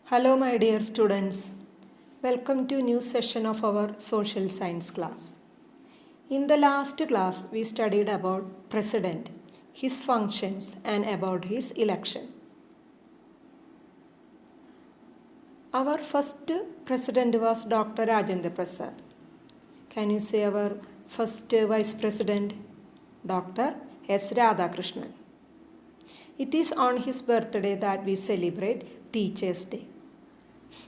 Hello my dear students, welcome to a new session of our social science class. In the last class we studied about President, his functions and about his election. Our first President was Dr. Rajendra Prasad. Can you say our first Vice President? Dr. S. Radhakrishnan. It is on his birthday that we celebrate Teachers' Day.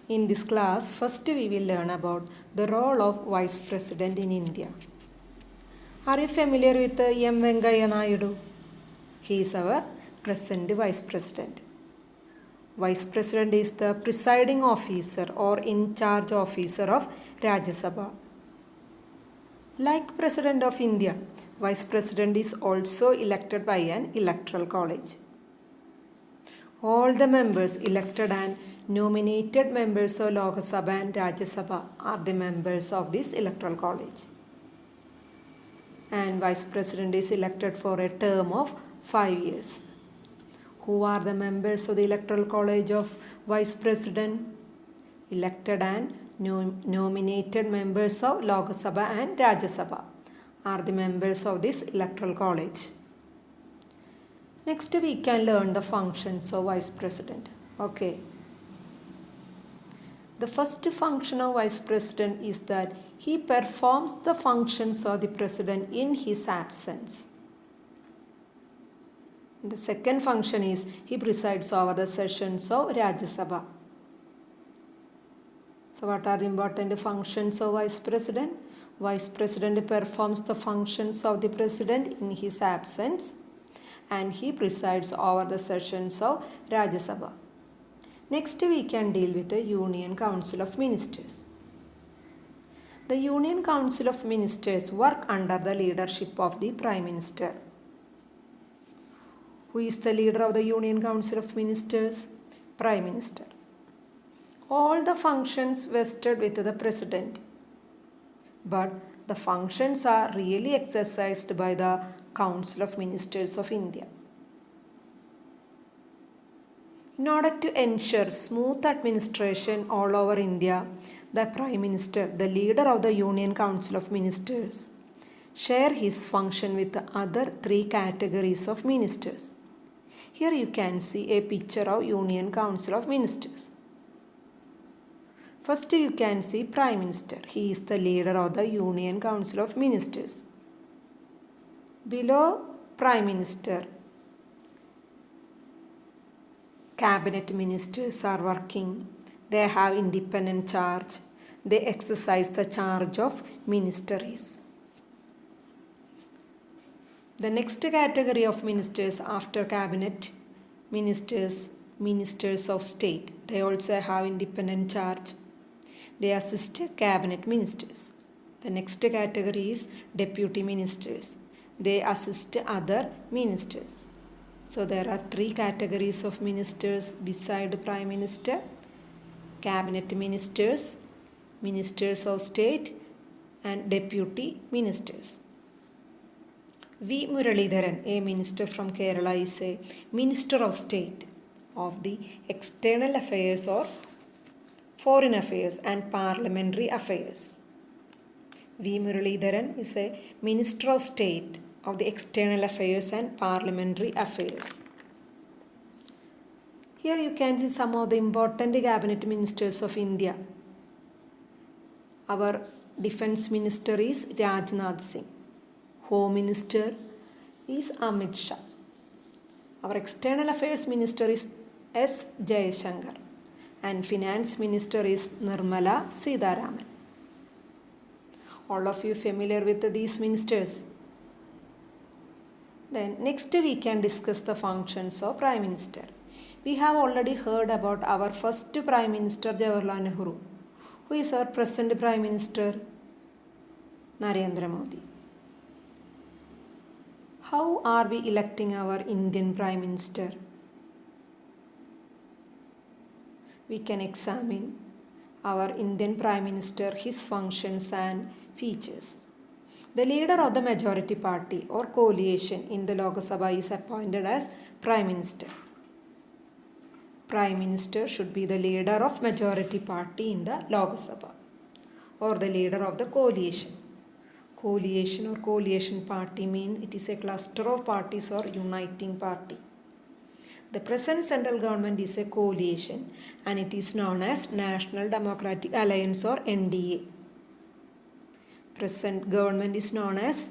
In this class, first we will learn about the role of Vice President in India. Are you familiar with M. Venkaiah Naidu? He is our present Vice President. Vice President is the presiding officer or in charge officer of Rajya Sabha. Like President of India, Vice President is also elected by an electoral college. All the members elected and nominated members of Lok Sabha and Rajya Sabha are the members of this electoral college. And Vice President is elected for a term of 5 years. Who are the members of the electoral college of Vice President? Elected and nominated members of Lok Sabha and Rajya Sabha are the members of this electoral college. Next we can learn the functions of Vice President. Okay. The first function of Vice President is that he performs the functions of the President in his absence. The second function is he presides over the sessions of Rajya Sabha. So what are the important functions of Vice President? Vice President performs the functions of the President in his absence and he presides over the sessions of Rajya Sabha. Next we can deal with the Union Council of Ministers. The Union Council of Ministers work under the leadership of the Prime Minister. Who is the leader of the Union Council of Ministers? Prime Minister. All the functions vested with the President. But the functions are really exercised by the Council of Ministers of India. In order to ensure smooth administration all over India, the Prime Minister, the leader of the Union Council of Ministers, share his function with the other three categories of ministers. Here you can see a picture of Union Council of Ministers. First you can see Prime Minister. He is the leader of the Union Council of Ministers. Below Prime Minister, Cabinet Ministers are working. They have independent charge. They exercise the charge of ministries. The next category of ministers after Cabinet Ministers, Ministers of State. They also have independent charge. They assist Cabinet Ministers. The next category is Deputy Ministers. They assist other ministers. So there are three categories of ministers beside Prime Minister: Cabinet Ministers, Ministers of State and Deputy Ministers. V. Muralidharan, a minister from Kerala, is a Minister of State of the External Affairs or Foreign Affairs and Parliamentary Affairs. V. Muralidharan is a Minister of State of the External Affairs and Parliamentary Affairs. Here you can see some of the important cabinet ministers of India. Our Defence Minister is Rajnath Singh. Home Minister is Amit Shah. Our External Affairs Minister is S. Jayashankar. And Finance Minister is Nirmala Sitharaman. All of you familiar with these ministers? Then next we can discuss the functions of Prime Minister. We have already heard about our first Prime Minister Jawaharlal Nehru. Who is our present Prime Minister? Narendra Modi. How are we electing our Indian Prime Minister? We can examine our Indian Prime Minister, his functions and features. The leader of the majority party or coalition in the Lok Sabha is appointed as Prime Minister. Prime Minister should be the leader of majority party in the Lok Sabha or the leader of the coalition. Coalition or coalition party mean it is a cluster of parties or uniting party. The present central government is a coalition and it is known as National Democratic Alliance or NDA. Present government is known as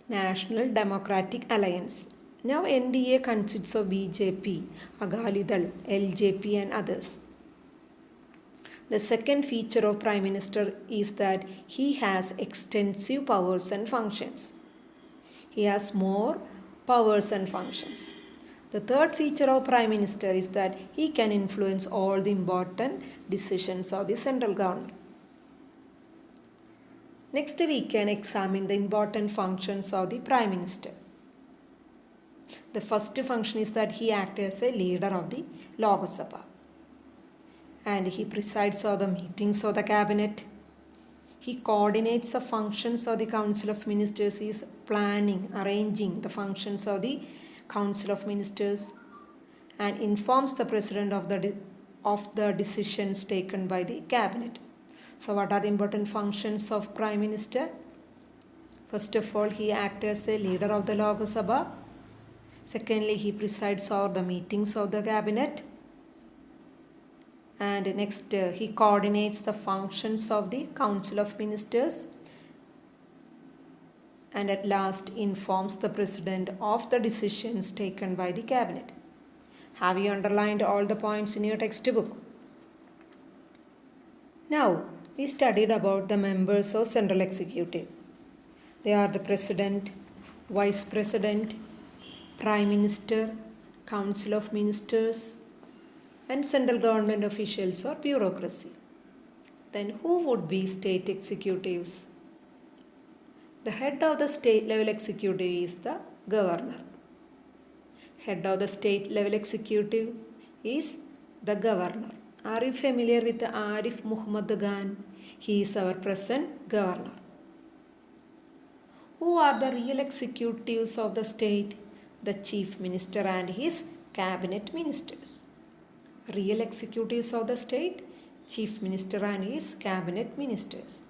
National Democratic Alliance. Now NDA consists of BJP, Agalidal, LJP and others. The second feature of Prime Minister is that he has extensive powers and functions. He has more powers and functions. The third feature of Prime Minister is that he can influence all the important decisions of the central government. Next we can examine the important functions of the Prime Minister. The first function is that he acts as a leader of the Lok Sabha and he presides over the meetings of the cabinet. He coordinates the functions of the Council of Ministers. He is planning, arranging the functions of the Council of Ministers and informs the President of the decisions taken by the cabinet. So what are the important functions of Prime Minister? First of all, he acts as a leader of the Lok Sabha. Secondly, he presides over the meetings of the cabinet. And next, he coordinates the functions of the Council of Ministers. And at last, informs the President of the decisions taken by the cabinet. Have you underlined all the points in your textbook? Now, we studied about the members of Central Executive. They are the President, Vice President, Prime Minister, Council of Ministers, and central government officials or bureaucracy. Then who would be state executives? The head of the state level executive is the governor. Head of the state level executive is the governor. Are you familiar with Arif Muhammad Khan? He is our present governor. Who are the real executives of the state? The chief minister and his cabinet ministers. Real executives of the state, chief minister and his cabinet ministers.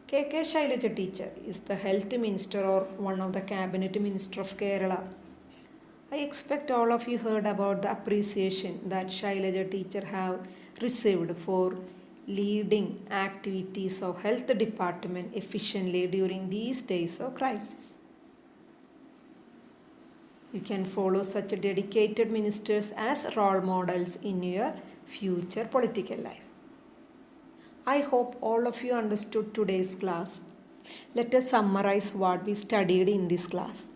K.K. Shailaja teacher is the health minister or one of the cabinet minister of Kerala. I expect all of you heard about the appreciation that Shailaja teacher have received for leading activities of health department efficiently during these days of crisis. You can follow such dedicated ministers as role models in your future political life. I hope all of you understood today's class. Let us summarize what we studied in this class.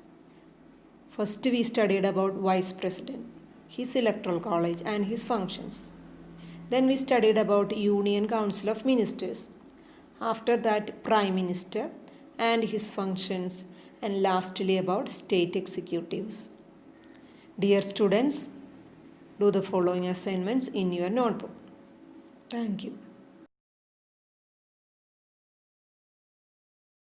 First, we studied about Vice President, his electoral college and his functions. Then we studied about Union Council of Ministers. After that, Prime Minister and his functions, and lastly about state executives. Dear students, do the following assignments in your notebook. Thank you.